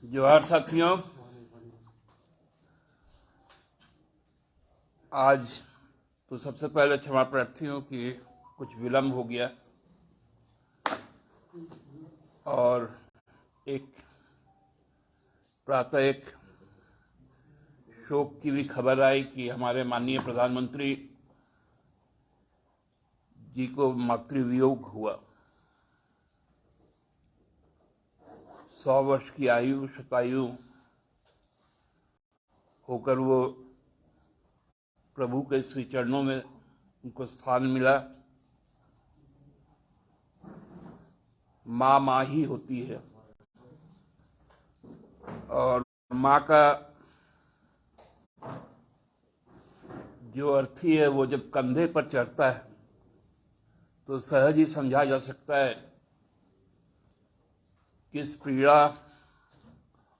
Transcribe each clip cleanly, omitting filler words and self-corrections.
जोहार साथियों, आज तो सबसे पहले क्षमा प्रार्थी हूँ कि कुछ विलंब हो गया और प्रातः एक शोक की भी खबर आई कि हमारे माननीय प्रधानमंत्री जी को मातृवियोग हुआ। 100 वर्ष की आयु शतायु होकर वो प्रभु के श्री चरणों में उनको स्थान मिला। माँ ही होती है और माँ का जो अर्थी है वो जब कंधे पर चढ़ता है तो सहज ही समझा जा सकता है किस पीड़ा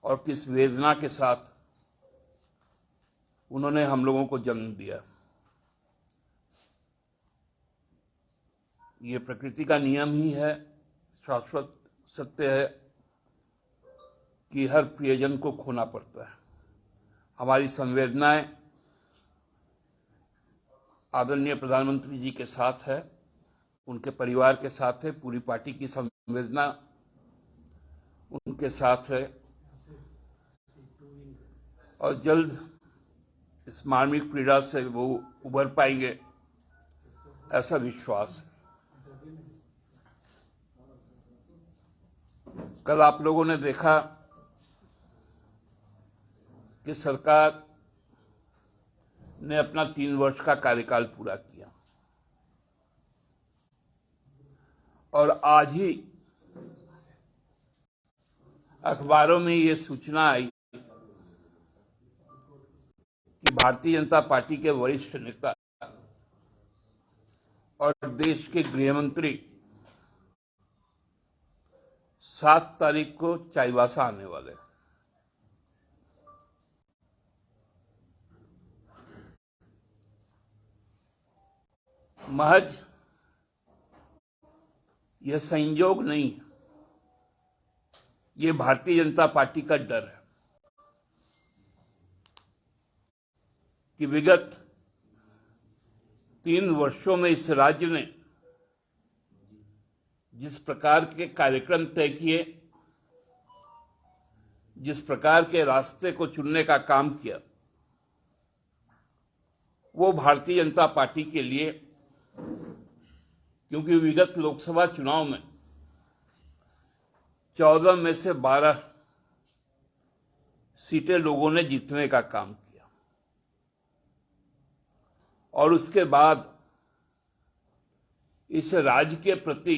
और किस वेदना के साथ उन्होंने हम लोगों को जन्म दिया। ये प्रकृति का नियम ही है, शाश्वत सत्य है कि हर प्रियजन को खोना पड़ता है। हमारी संवेदनाएं आदरणीय प्रधानमंत्री जी के साथ है, उनके परिवार के साथ है, पूरी पार्टी की संवेदना उनके साथ है और जल्द इस मानविक पीड़ा से वो उबर पाएंगे, ऐसा विश्वास है। कल आप लोगों ने देखा कि सरकार ने अपना 3 वर्ष का कार्यकाल पूरा किया और आज ही अखबारों में ये सूचना आई कि भारतीय जनता पार्टी के वरिष्ठ नेता और देश के गृह मंत्री 7 तारीख को चाईबासा आने वाले हैं। महज यह संयोग नहीं, ये भारतीय जनता पार्टी का डर है कि विगत 3 वर्षों में इस राज्य ने जिस प्रकार के कार्यक्रम तय किए, जिस प्रकार के रास्ते को चुनने का काम किया, वो भारतीय जनता पार्टी के लिए, क्योंकि विगत लोकसभा चुनाव में 14 में से 12 सीटें लोगों ने जीतने का काम किया और उसके बाद इस राज्य के प्रति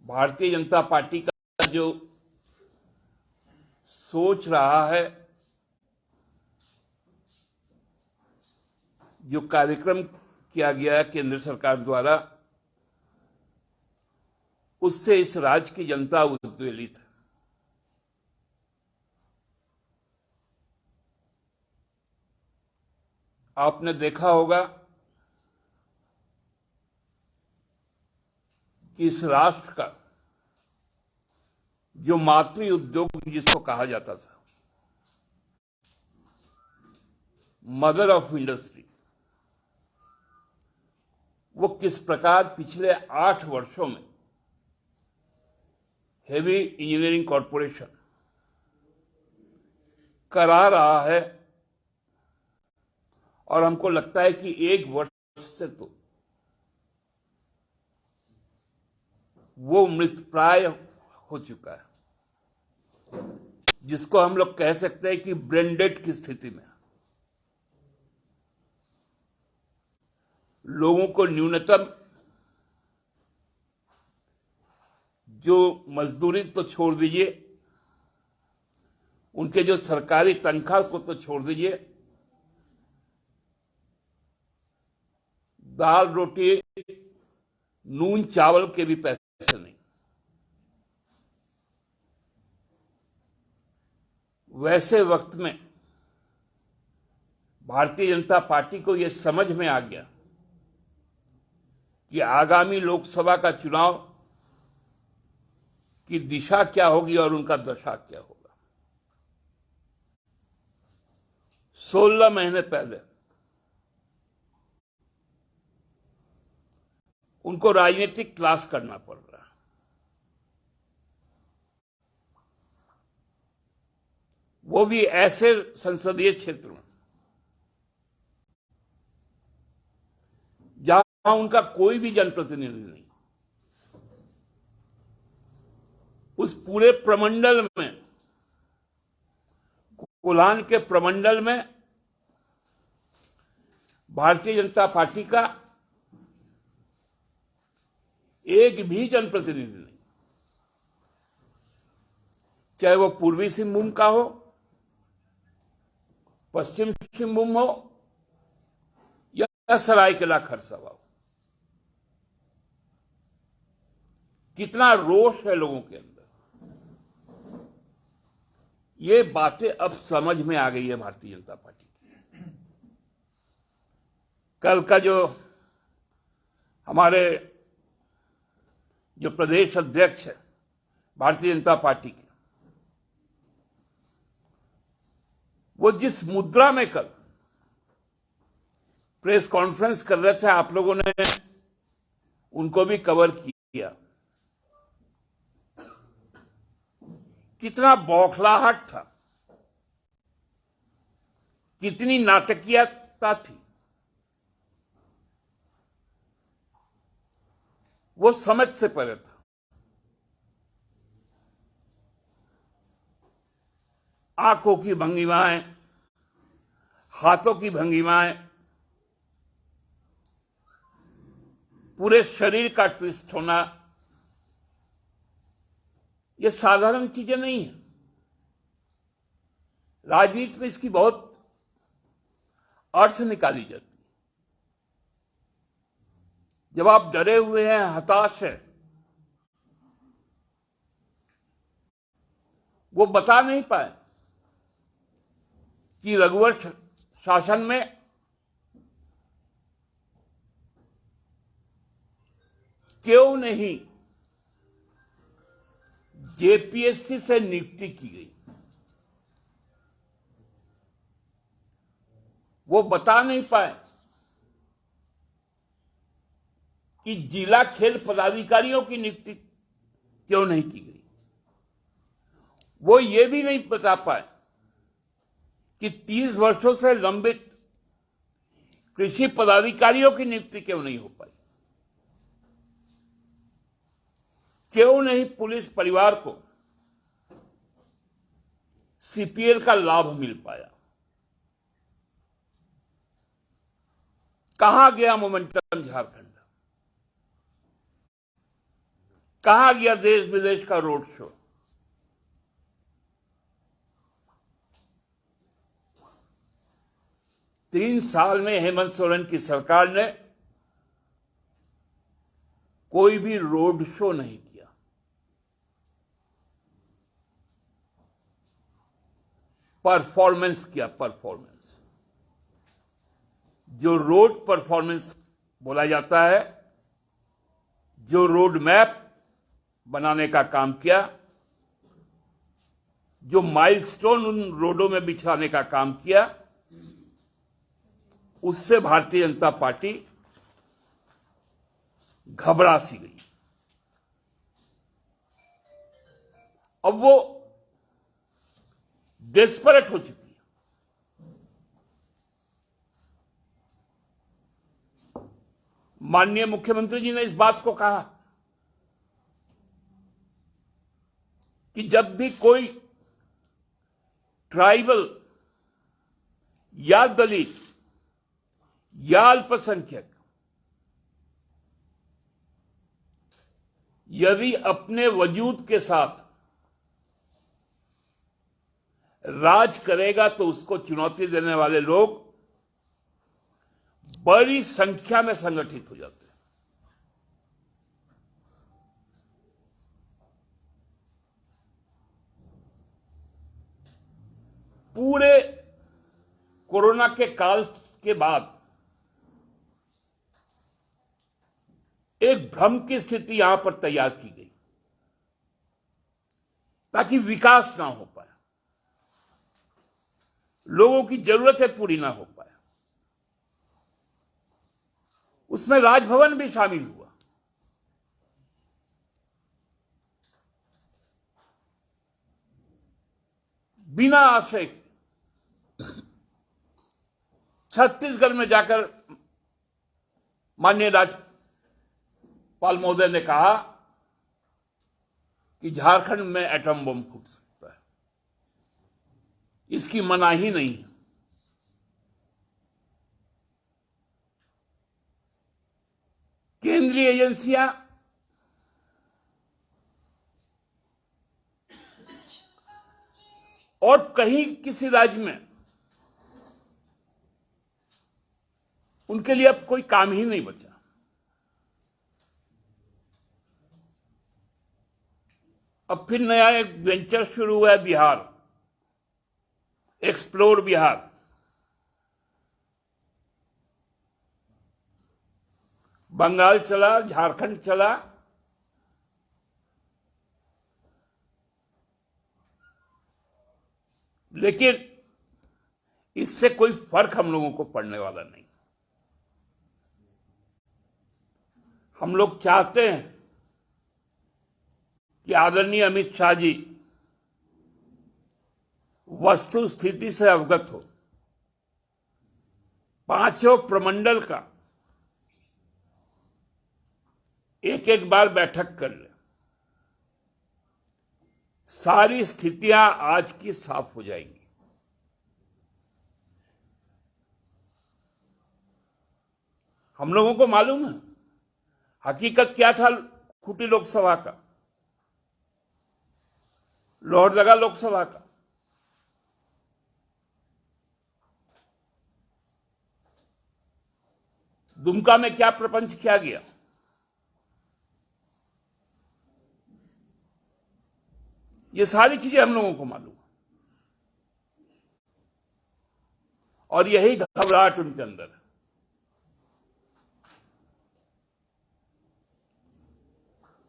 भारतीय जनता पार्टी का जो सोच रहा है, जो कार्यक्रम किया गया है केंद्र सरकार द्वारा, उससे इस राज्य की जनता उद्वेलित है। आपने देखा होगा कि इस राष्ट्र का जो मातृ उद्योग जिसको कहा जाता था, मदर ऑफ इंडस्ट्री, वो किस प्रकार पिछले 8 वर्षों में हेवी इंजीनियरिंग कॉरपोरेशन करा रहा है और हमको लगता है कि 1 वर्ष से तो वो मृतप्राय हो चुका है, जिसको हम लोग कह सकते हैं कि ब्रेन डेड की स्थिति में। लोगों को न्यूनतम जो मजदूरी तो छोड़ दीजिए, उनके जो सरकारी तनख्वाह को तो छोड़ दीजिए, दाल रोटी नून चावल के भी पैसे नहीं। वैसे वक्त में भारतीय जनता पार्टी को यह समझ में आ गया कि आगामी लोकसभा का चुनाव कि दिशा क्या होगी और उनका दशा क्या होगा। 16 महीने पहले उनको राजनीतिक क्लास करना पड़ रहा है। वो भी ऐसे संसदीय क्षेत्र में जहां उनका कोई भी जनप्रतिनिधि नहीं। उस पूरे प्रमंडल में, कोल्हान के प्रमंडल में भारतीय जनता पार्टी का एक भी जनप्रतिनिधि नहीं, चाहे वो पूर्वी सिंहभूम का हो, पश्चिम सिंहभूम हो या सरायकेला खरसावा हो। कितना रोष है लोगों के अंदर, ये बातें अब समझ में आ गई है भारतीय जनता पार्टी की। कल का जो हमारे जो प्रदेश अध्यक्ष है भारतीय जनता पार्टी के, वो जिस मुद्रा में कल प्रेस कॉन्फ्रेंस कर रहे थे, आप लोगों ने उनको भी कवर किया। कितना बौखलाहट था, कितनी नाटकीयता थी, वो समझ से परे था। आंखों की भंगिमाएं, हाथों की भंगिमाएं, पूरे शरीर का ट्विस्ट होना, ये साधारण चीजें नहीं है। राजनीति में इसकी बहुत अर्थ निकाली जाती है। जब आप डरे हुए हैं, हताश हैं, वो बता नहीं पाए कि रघुवंश शासन में क्यों नहीं जेपीएससी से नियुक्ति की गई। वो बता नहीं पाए कि जिला खेल पदाधिकारियों की नियुक्ति क्यों नहीं की गई। वो ये भी नहीं बता पाए कि 30 वर्षों से लंबित कृषि पदाधिकारियों की नियुक्ति क्यों नहीं हो पाई। क्यों नहीं पुलिस परिवार को सीपीएल का लाभ मिल पाया। कहां गया मोमेंटम झारखंड, कहां गया देश विदेश का रोड शो। तीन साल में हेमंत सोरेन की सरकार ने कोई भी रोड शो नहीं किया। परफॉर्मेंस किया, परफॉर्मेंस। जो रोड परफॉर्मेंस बोला जाता है, जो रोड मैप बनाने का काम किया, जो माइलस्टोन उन रोडों में बिछाने का काम किया, उससे भारतीय जनता पार्टी घबरा सी गई। अब वो डेस्परेट हो चुकी है। माननीय मुख्यमंत्री जी ने इस बात को कहा कि जब भी कोई ट्राइबल या दलित या अल्पसंख्यक यदि अपने वजूद के साथ राज करेगा तो उसको चुनौती देने वाले लोग बड़ी संख्या में संगठित हो जाते हैं। पूरे कोरोना के काल के बाद एक भ्रम की स्थिति यहां पर तैयार की गई ताकि विकास ना हो पाए, लोगों की जरूरतें पूरी ना हो पाए। उसमें राजभवन भी शामिल हुआ। बिना आशय के छत्तीसगढ़ में जाकर माननीय राज्यपाल महोदय ने कहा कि झारखंड में एटम बम फूट सकता है, इसकी मनाही नहीं है। केंद्रीय एजेंसियां और कहीं किसी राज्य में उनके लिए अब कोई काम ही नहीं बचा। अब फिर नया एक वेंचर शुरू हुआ है, बिहार, एक्सप्लोर बिहार। बंगाल चला, झारखंड चला, लेकिन इससे कोई फर्क हम लोगों को पड़ने वाला नहीं। हम लोग चाहते हैं कि आदरणीय अमित शाह जी वस्तु स्थिति से अवगत हो, पांचों प्रमंडल का एक एक बार बैठक कर ले। सारी स्थितियां आज की साफ हो जाएंगी। हम लोगों को मालूम है हकीकत क्या था खूंटी लोकसभा का, लोहरदगा लोकसभा का। दुमका में क्या प्रपंच किया गया, ये सारी चीजें हम लोगों को मालूम है। और यही घबराहट उनके अंदर है।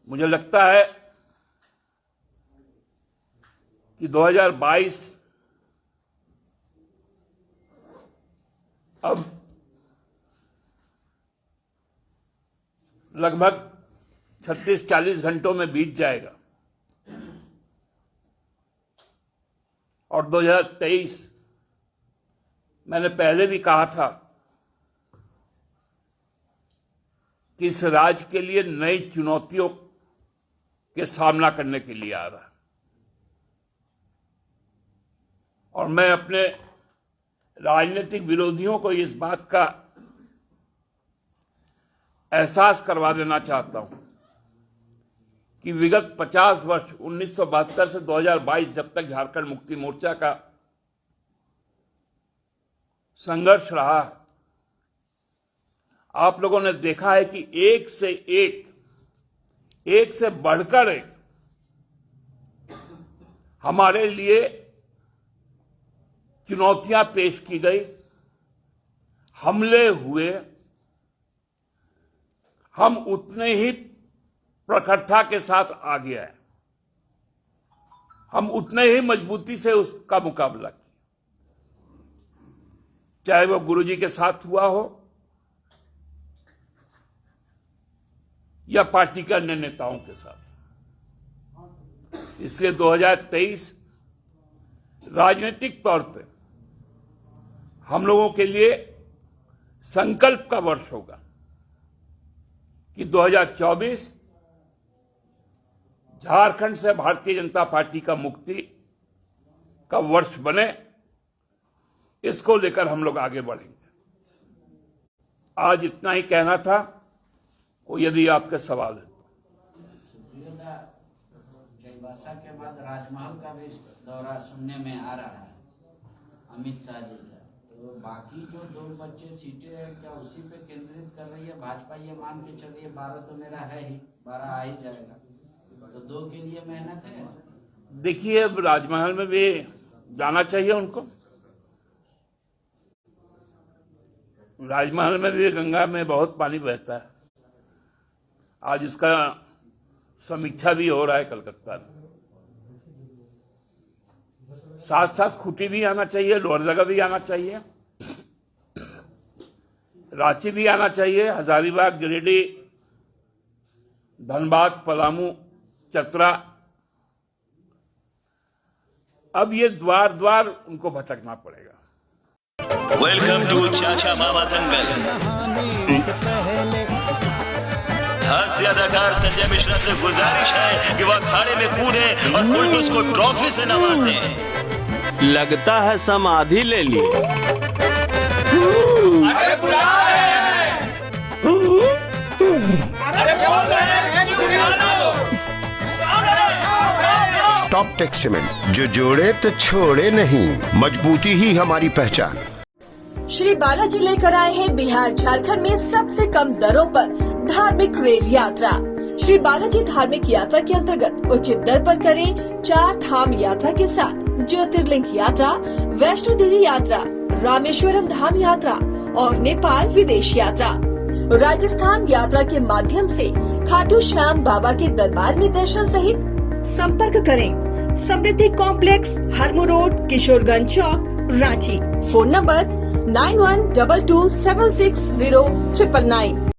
मुझे लगता है कि 2022 अब लगभग 36-40 घंटों में बीत जाएगा और 2023 मैंने पहले भी कहा था कि इस राज्य के लिए नई चुनौतियों के सामना करने के लिए आ रहा है। और मैं अपने राजनीतिक विरोधियों को इस बात का एहसास करवा देना चाहता हूं कि विगत 50 वर्ष 1972 से 2022 जब तक झारखंड मुक्ति मोर्चा का संघर्ष रहा, आप लोगों ने देखा है कि एक से बढ़कर एक हमारे लिए चुनौतियां पेश की गई, हमले हुए। हम उतने ही प्रखरता के साथ आगे आए, हम उतने ही मजबूती से उसका मुकाबला किया, चाहे वो गुरुजी के साथ हुआ हो या पार्टी के अन्य नेताओं के साथ। इसलिए 2023 राजनीतिक तौर पे हम लोगों के लिए संकल्प का वर्ष होगा कि 2024 झारखंड से भारतीय जनता पार्टी का मुक्ति का वर्ष बने। इसको लेकर हम लोग आगे बढ़ेंगे। आज इतना ही कहना था। कोई यदि आपके सवाल है चाईबासा के बाद राजमहल का भी दौरा सुनने में आ रहा है अमित शाह जी का, तो बाकी जो 2 बच्चे सीटें हैं क्या उसी पे केंद्रित कर रही है भाजपा? ये मान के चलिए 12 तो मेरा है ही, 12 आ ही जाएगा, तो 2 के लिए मेहनत है। देखिए, अब राजमहल में भी जाना चाहिए उनको। राजमहल में भी गंगा में बहुत पानी बहता है। आज इसका समीक्षा भी हो रहा है कलकत्ता में। साथ साथ खूंटी भी आना चाहिए, लोहरदगा भी आना चाहिए, रांची भी आना चाहिए, हजारीबाग, गिरिडीह, धनबाद, पलामू, चतरा। अब ये द्वार द्वार उनको भटकना पड़ेगा। वेलकम टू चाचा मामा दंगल। हास्य अदाकार संजय मिश्रा से गुजारिश है कि वह अखाड़े में कूदे और फुलटूस को ट्रॉफी से नवाजे। लगता है समाधि ले ली। अरे बुला रहे हैं। अरे बोल रहे हैं कि बुला लो। टॉप टेक सीमेंट, जो जोड़े तो छोड़े नहीं, मजबूती ही हमारी पहचान। श्री बालाजी लेकर आए हैं बिहार झारखंड में सबसे कम दरों पर धार्मिक रेल यात्रा। श्री बालाजी धार्मिक यात्रा के अंतर्गत उचित दर पर करें 4 धाम यात्रा के साथ ज्योतिर्लिंग यात्रा, वैष्णो देवी यात्रा, रामेश्वरम धाम यात्रा और नेपाल विदेश यात्रा। राजस्थान यात्रा के माध्यम से खाटू श्याम बाबा के दरबार में दर्शन सहित संपर्क करें Samriddhi complex, Harmu road, Kishoreganj Chowk, Ranchi. Phone number 9122760999।